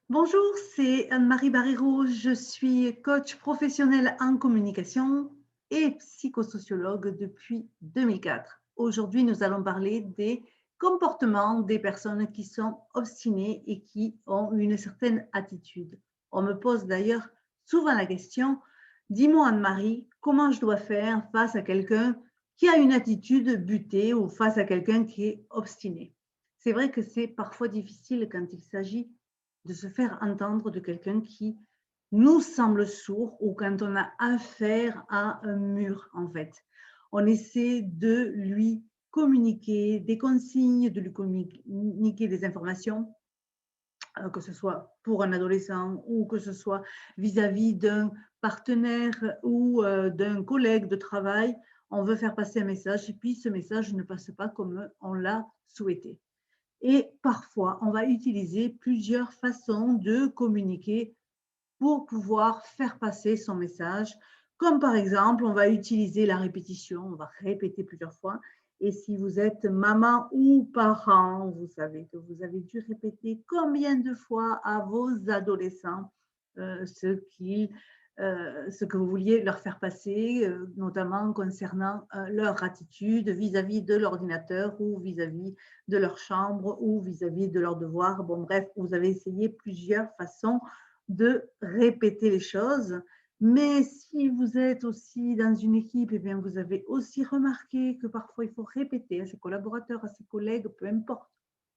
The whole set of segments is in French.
Bonjour, c'est Anne-Marie Barrero. Je suis coach professionnel en communication et psychosociologue depuis 2004. Aujourd'hui, nous allons parler des comportements des personnes qui sont obstinées et qui ont une certaine attitude. On me pose d'ailleurs souvent la question, dis-moi Anne-Marie, comment je dois faire face à quelqu'un qui a une attitude butée ou face à quelqu'un qui est obstiné. C'est vrai que c'est parfois difficile quand il s'agit de se faire entendre de quelqu'un qui nous semble sourd ou quand on a affaire à un mur, en fait. On essaie de lui communiquer des consignes, de lui communiquer des informations, que ce soit pour un adolescent ou que ce soit vis-à-vis d'un partenaire ou d'un collègue de travail. On veut faire passer un message et puis ce message ne passe pas comme on l'a souhaité. Et parfois, on va utiliser plusieurs façons de communiquer pour pouvoir faire passer son message. Comme par exemple, on va utiliser la répétition, on va répéter plusieurs fois. Et si vous êtes maman ou parent, vous savez que vous avez dû répéter combien de fois à vos adolescents ce qu'ils ce que vous vouliez leur faire passer, notamment concernant leur attitude vis-à-vis de l'ordinateur ou vis-à-vis de leur chambre ou vis-à-vis de leurs devoirs. Bon, bref, vous avez essayé plusieurs façons de répéter les choses. Mais si vous êtes aussi dans une équipe, eh bien, vous avez aussi remarqué que parfois il faut répéter à ses collaborateurs, à ses collègues, peu importe.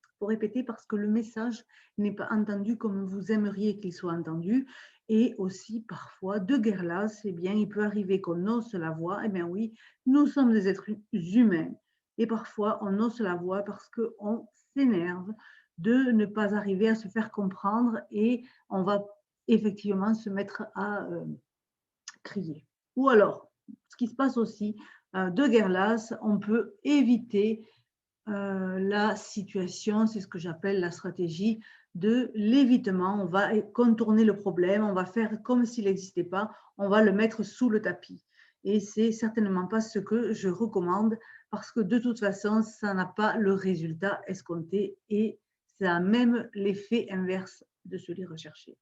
Il faut répéter parce que le message n'est pas entendu comme vous aimeriez qu'il soit entendu. Et aussi, parfois, de guerre lasse, eh bien, il peut arriver qu'on hausse la voix. Eh bien oui, nous sommes des êtres humains. Et parfois, on hausse la voix parce qu'on s'énerve de ne pas arriver à se faire comprendre et on va effectivement se mettre à crier. Ou alors, ce qui se passe aussi, de guerre lasse, on peut éviter la situation, c'est ce que j'appelle la stratégie de l'évitement. On va contourner le problème, on va faire comme s'il n'existait pas, on va le mettre sous le tapis. Et c'est certainement pas ce que je recommande parce que de toute façon, ça n'a pas le résultat escompté et ça a même l'effet inverse de celui recherché.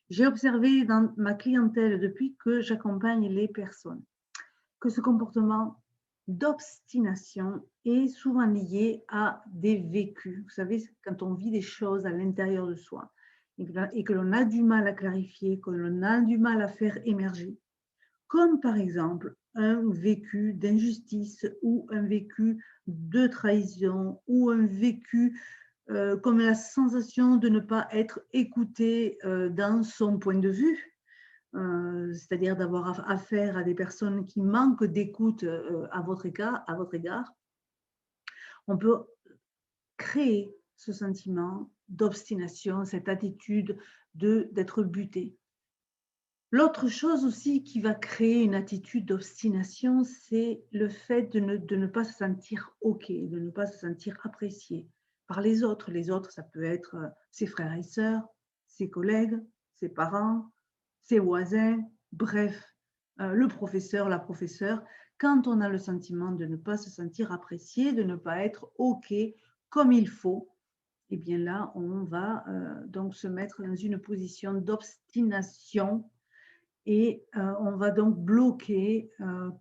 J'ai observé dans ma clientèle depuis que j'accompagne les personnes que ce comportement d'obstination est souvent lié à des vécus. Vous savez, quand on vit des choses à l'intérieur de soi et que l'on a du mal à clarifier, que l'on a du mal à faire émerger, comme par exemple un vécu d'injustice ou un vécu de trahison ou un vécu comme la sensation de ne pas être écouté dans son point de vue, c'est-à-dire d'avoir affaire à des personnes qui manquent d'écoute à votre égard, on peut créer ce sentiment d'obstination, cette attitude d'être buté. L'autre chose aussi qui va créer une attitude d'obstination, c'est le fait de ne pas se sentir OK, de ne pas se sentir apprécié par les autres. Les autres, ça peut être ses frères et sœurs, ses collègues, ses parents, ses voisins, bref, le professeur, la professeure. Quand on a le sentiment de ne pas se sentir apprécié, de ne pas être OK comme il faut, eh bien là, on va donc se mettre dans une position d'obstination et on va donc bloquer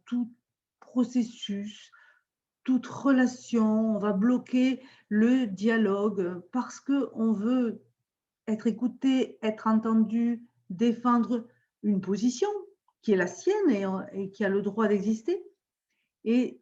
tout processus, toute relation, on va bloquer le dialogue parce qu'on veut être écouté, être entendu, défendre une position qui est la sienne et qui a le droit d'exister. Et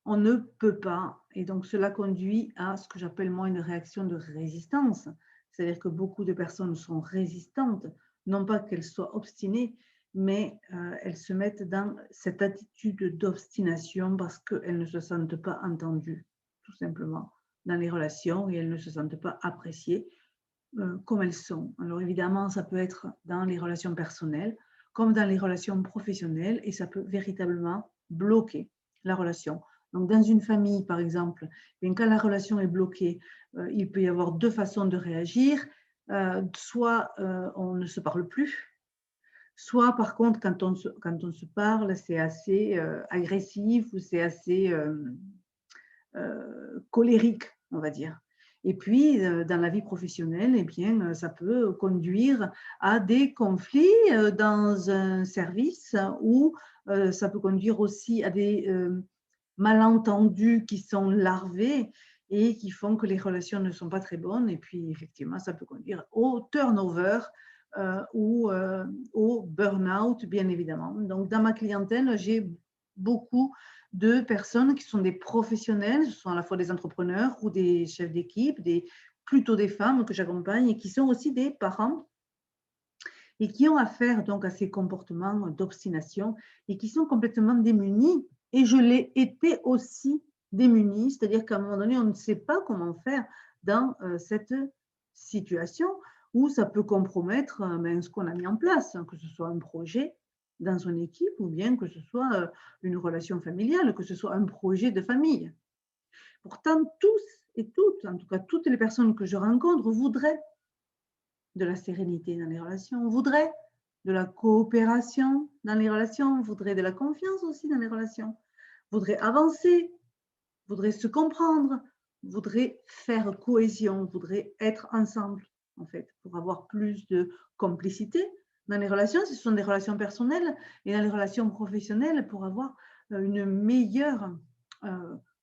on ne peut pas. Et donc, cela conduit à ce que j'appelle moi une réaction de résistance. C'est-à-dire que beaucoup de personnes sont résistantes, non pas qu'elles soient obstinées, mais elles se mettent dans cette attitude d'obstination parce qu'elles ne se sentent pas entendues, tout simplement, dans les relations et elles ne se sentent pas appréciées comme elles sont. Alors évidemment, ça peut être dans les relations personnelles comme dans les relations professionnelles et ça peut véritablement bloquer la relation. Donc dans une famille, par exemple, bien, quand la relation est bloquée, il peut y avoir deux façons de réagir. Soit on ne se parle plus, soit par contre, quand on se parle, c'est assez agressif ou c'est assez colérique, on va dire. Et puis, dans la vie professionnelle, eh bien, ça peut conduire à des conflits dans un service ou ça peut conduire aussi à des malentendus qui sont larvés et qui font que les relations ne sont pas très bonnes. Et puis, effectivement, ça peut conduire au turnover ou au burn-out, bien évidemment. Donc, dans ma clientèle, j'ai beaucoup de personnes qui sont des professionnels, ce sont à la fois des entrepreneurs ou des chefs d'équipe, plutôt des femmes que j'accompagne et qui sont aussi des parents et qui ont affaire donc à ces comportements d'obstination et qui sont complètement démunis. Et je l'ai été aussi démunie, c'est-à-dire qu'à un moment donné, on ne sait pas comment faire dans cette situation où ça peut compromettre ce qu'on a mis en place, que ce soit un projet dans son équipe ou bien que ce soit une relation familiale, que ce soit un projet de famille. Pourtant, tous et toutes, en tout cas toutes les personnes que je rencontre, voudraient de la sérénité dans les relations, voudraient de la coopération dans les relations, voudraient de la confiance aussi dans les relations, voudraient avancer, voudraient se comprendre, voudraient faire cohésion, voudraient être ensemble, en fait, pour avoir plus de complicité dans les relations, si ce sont des relations personnelles, et dans les relations professionnelles, pour avoir une meilleure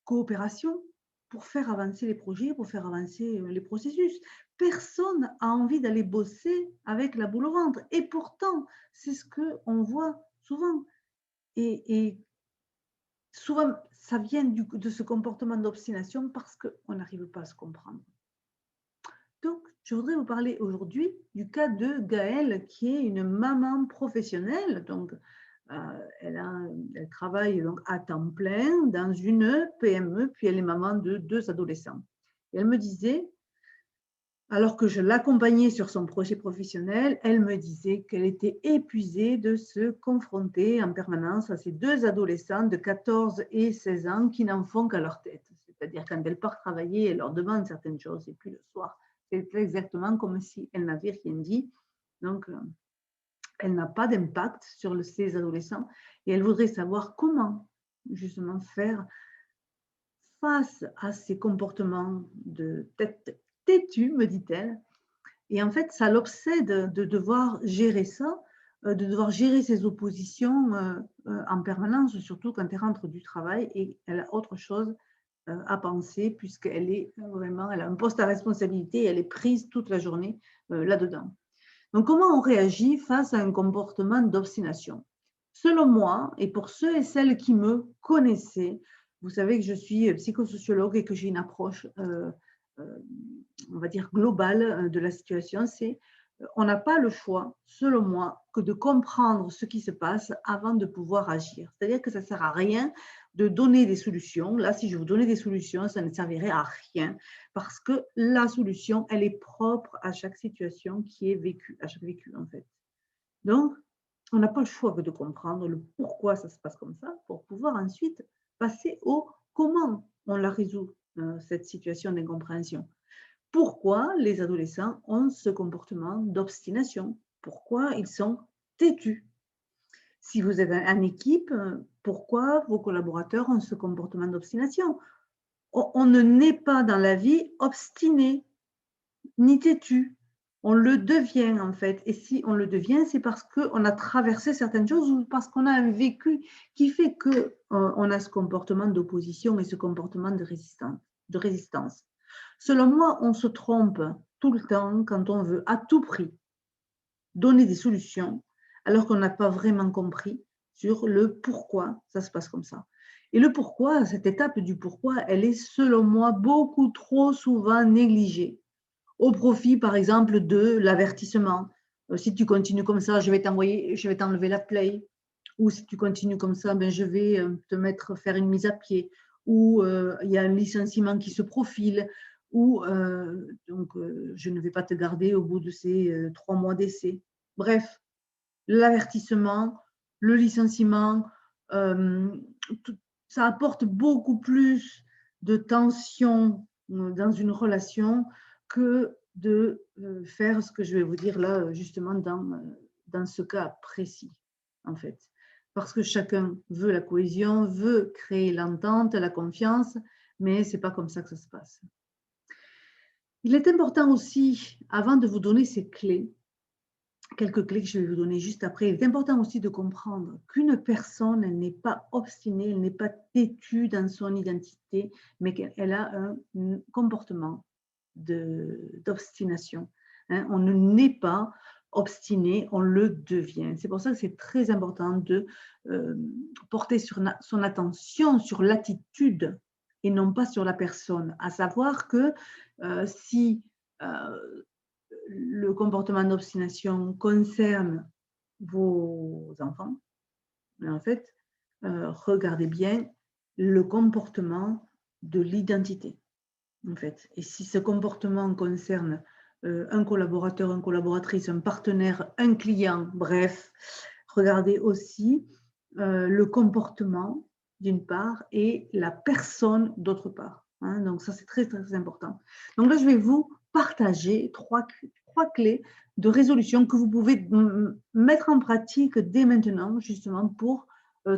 coopération, pour faire avancer les projets, pour faire avancer les processus. Personne n'a envie d'aller bosser avec la boule au ventre. Et pourtant, c'est ce qu'on voit souvent. Et souvent, ça vient de ce comportement d'obstination parce qu'on n'arrive pas à se comprendre. Donc, je voudrais vous parler aujourd'hui du cas de Gaëlle, qui est une maman professionnelle. Donc, elle travaille donc à temps plein dans une PME, puis elle est maman de 2 adolescents. Et elle me disait, alors que je l'accompagnais sur son projet professionnel, elle me disait qu'elle était épuisée de se confronter en permanence à ces 2 adolescents de 14 et 16 ans qui n'en font qu'à leur tête. C'est-à-dire quand elle part travailler, elle leur demande certaines choses et puis le soir, c'est exactement comme si elle n'avait rien dit. Donc, elle n'a pas d'impact sur ces adolescents et elle voudrait savoir comment justement faire face à ces comportements de tête têtu, me dit-elle. Et en fait, ça l'obsède de devoir gérer ça, de devoir gérer ses oppositions en permanence, surtout quand elle rentre du travail et elle a autre chose à penser puisqu'elle est vraiment, elle a un poste à responsabilité et elle est prise toute la journée là-dedans. Donc, comment on réagit face à un comportement d'obstination? Selon moi, et pour ceux et celles qui me connaissaient, vous savez que je suis psychosociologue et que j'ai une approche on va dire, globale de la situation, c'est on n'a pas le choix, selon moi, que de comprendre ce qui se passe avant de pouvoir agir. C'est-à-dire que ça ne sert à rien de donner des solutions. Là, si je vous donnais des solutions, ça ne servirait à rien parce que la solution, elle est propre à chaque situation qui est vécue, à chaque vécu, en fait. Donc, on n'a pas le choix que de comprendre le pourquoi ça se passe comme ça pour pouvoir ensuite passer au comment on la résout, cette situation d'incompréhension. Pourquoi les adolescents ont ce comportement d'obstination? Pourquoi ils sont têtus? Si vous êtes en équipe, pourquoi vos collaborateurs ont ce comportement d'obstination? On ne naît pas dans la vie obstiné ni têtu. On le devient en fait. Et si on le devient, c'est parce qu'on a traversé certaines choses ou parce qu'on a un vécu qui fait qu'on a ce comportement d'opposition et ce comportement de résistance. Selon moi, on se trompe tout le temps quand on veut à tout prix donner des solutions alors qu'on n'a pas vraiment compris sur le pourquoi ça se passe comme ça. Et le pourquoi, cette étape du pourquoi, elle est selon moi beaucoup trop souvent négligée au profit, par exemple, de l'avertissement. Si tu continues comme ça, je vais t'enlever la play. Ou si tu continues comme ça, je vais te faire une mise à pied. Ou il y a un licenciement qui se profile. Ou je ne vais pas te garder au bout de ces 3 mois d'essai. Bref, l'avertissement, le licenciement, ça apporte beaucoup plus de tension dans une relation que de faire ce que je vais vous dire là, justement, dans ce cas précis, en fait. Parce que chacun veut la cohésion, veut créer l'entente, la confiance, mais ce n'est pas comme ça que ça se passe. Il est important aussi, avant de vous donner ces clés, quelques clés que je vais vous donner juste après, il est important aussi de comprendre qu'une personne, elle n'est pas obstinée, elle n'est pas têtue dans son identité, mais qu'elle a un comportement d'obstination. Hein. On ne naît pas obstiné, on le devient. C'est pour ça que c'est très important de porter son attention sur l'attitude et non pas sur la personne. À savoir que si le comportement d'obstination concerne vos enfants, mais en fait, regardez bien le comportement de l'identité, en fait. Et si ce comportement concerne un collaborateur, une collaboratrice, un partenaire, un client, bref, regardez aussi le comportement d'une part et la personne d'autre part. Hein. Donc ça, c'est très, très important. Donc là, je vais vous partager trois clés de résolution que vous pouvez mettre en pratique dès maintenant, justement, pour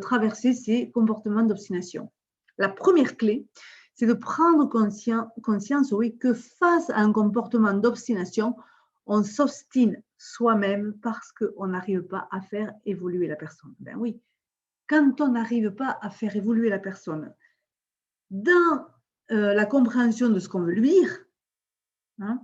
traverser ces comportements d'obstination. La première clé, c'est de prendre conscience, oui, que face à un comportement d'obstination, on s'obstine soi-même parce qu'on n'arrive pas à faire évoluer la personne. Ben oui, quand on n'arrive pas à faire évoluer la personne dans la compréhension de ce qu'on veut lui dire, hein,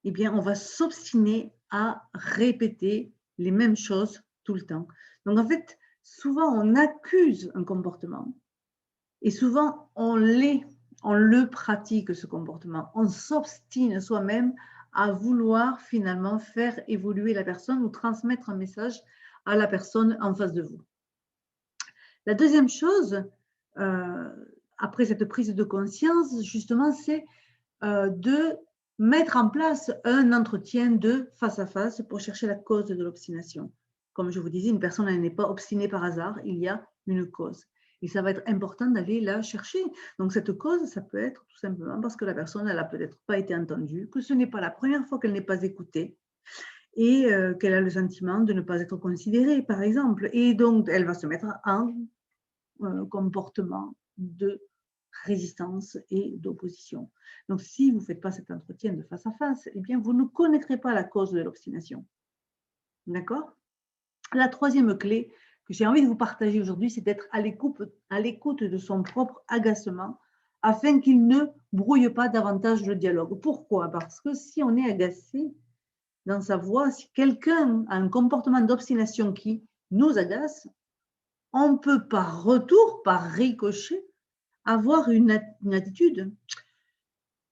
eh bien, on va s'obstiner à répéter les mêmes choses tout le temps. Donc, en fait, souvent, on accuse un comportement et souvent, on le pratique, ce comportement. On s'obstine soi-même à vouloir finalement faire évoluer la personne ou transmettre un message à la personne en face de vous. La deuxième chose, après cette prise de conscience, justement, c'est de mettre en place un entretien de face à face pour chercher la cause de l'obstination. Comme je vous disais, une personne n'est pas obstinée par hasard, il y a une cause. Et ça va être important d'aller la chercher. Donc cette cause, ça peut être tout simplement parce que la personne, elle n'a peut-être pas été entendue, que ce n'est pas la première fois qu'elle n'est pas écoutée et qu'elle a le sentiment de ne pas être considérée, par exemple. Et donc, elle va se mettre en comportement de résistance et d'opposition. Donc, si vous ne faites pas cet entretien de face à face, eh bien, vous ne connaîtrez pas la cause de l'obstination. D'accord? La troisième clé que j'ai envie de vous partager aujourd'hui, c'est d'être à l'écoute de son propre agacement afin qu'il ne brouille pas davantage le dialogue. Pourquoi? Parce que si on est agacé dans sa voix, si quelqu'un a un comportement d'obstination qui nous agace, on peut par retour, par ricochet, avoir une attitude,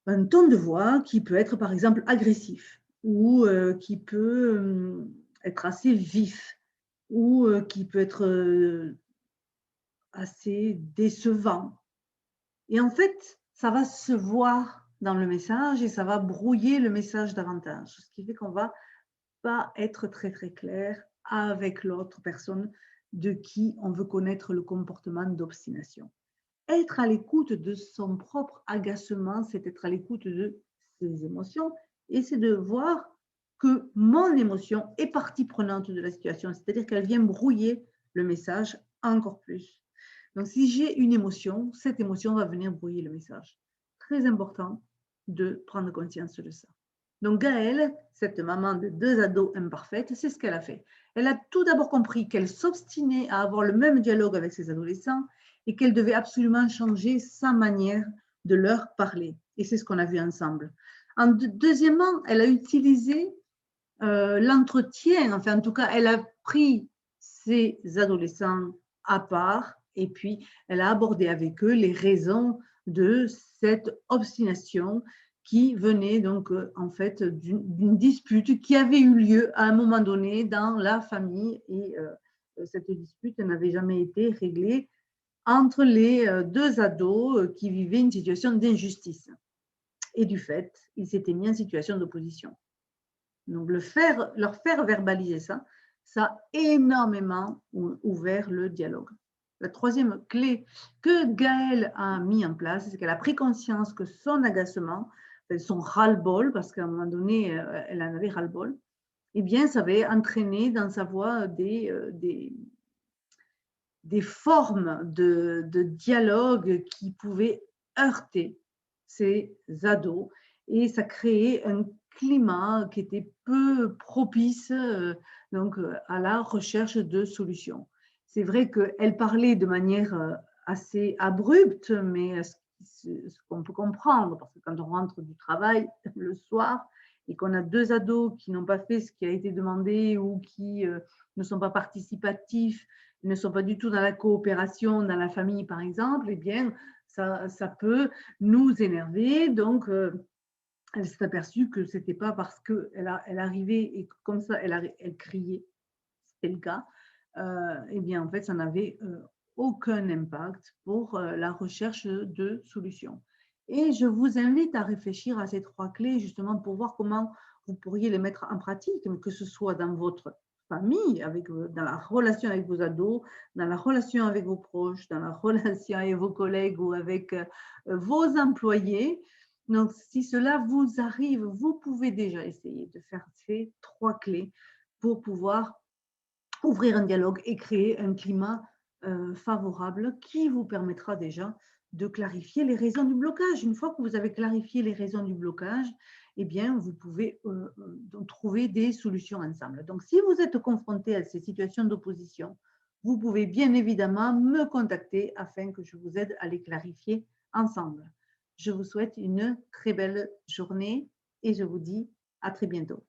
un ton de voix qui peut être par exemple agressif ou qui peut être assez vif ou qui peut être assez décevant. Et en fait, ça va se voir dans le message et ça va brouiller le message davantage, ce qui fait qu'on va pas être très très clair avec l'autre personne de qui on veut connaître le comportement d'obstination. Être à l'écoute de son propre agacement, c'est être à l'écoute de ses émotions et c'est de voir que mon émotion est partie prenante de la situation, c'est-à-dire qu'elle vient brouiller le message encore plus. Donc, si j'ai une émotion, cette émotion va venir brouiller le message. Très important de prendre conscience de ça. Donc, Gaëlle, cette maman de 2 ados imparfaites, c'est ce qu'elle a fait. Elle a tout d'abord compris qu'elle s'obstinait à avoir le même dialogue avec ses adolescents et qu'elle devait absolument changer sa manière de leur parler. Et c'est ce qu'on a vu ensemble. Deuxièmement, elle a utilisé l'entretien, enfin en tout cas, elle a pris ses adolescents à part et puis elle a abordé avec eux les raisons de cette obstination qui venait donc en fait d'une dispute qui avait eu lieu à un moment donné dans la famille et cette dispute n'avait jamais été réglée entre les deux ados qui vivaient une situation d'injustice. Et du fait, ils s'étaient mis en situation d'opposition. Donc, leur faire verbaliser ça, ça a énormément ouvert le dialogue. La troisième clé que Gaëlle a mis en place, c'est qu'elle a pris conscience que son agacement, son ras-le-bol, parce qu'à un moment donné, elle en avait ras-le-bol, eh bien, ça avait entraîné dans sa voix des formes de dialogue qui pouvaient heurter ces ados et ça créait un climat qui était peu propice à la recherche de solutions. C'est vrai qu'elle parlait de manière assez abrupte, mais ce qu'on peut comprendre, parce que quand on rentre du travail le soir et qu'on a deux ados qui n'ont pas fait ce qui a été demandé ou qui ne sont pas participatifs, ne sont pas du tout dans la coopération dans la famille, par exemple, eh bien, ça peut nous énerver. Donc, elle s'est aperçue que ce n'était pas parce qu'elle arrivait et que comme ça, elle criait, c'était le cas, eh bien, en fait, ça n'avait aucun impact pour la recherche de solutions. Et je vous invite à réfléchir à ces trois clés justement pour voir comment vous pourriez les mettre en pratique, que ce soit dans votre famille, dans la relation avec vos ados, dans la relation avec vos proches, dans la relation avec vos collègues ou avec vos employés. Donc, si cela vous arrive, vous pouvez déjà essayer de faire ces trois clés pour pouvoir ouvrir un dialogue et créer un climat favorable qui vous permettra déjà de clarifier les raisons du blocage. Une fois que vous avez clarifié les raisons du blocage, eh bien, vous pouvez trouver des solutions ensemble. Donc, si vous êtes confronté à ces situations d'opposition, vous pouvez bien évidemment me contacter afin que je vous aide à les clarifier ensemble. Je vous souhaite une très belle journée et je vous dis à très bientôt.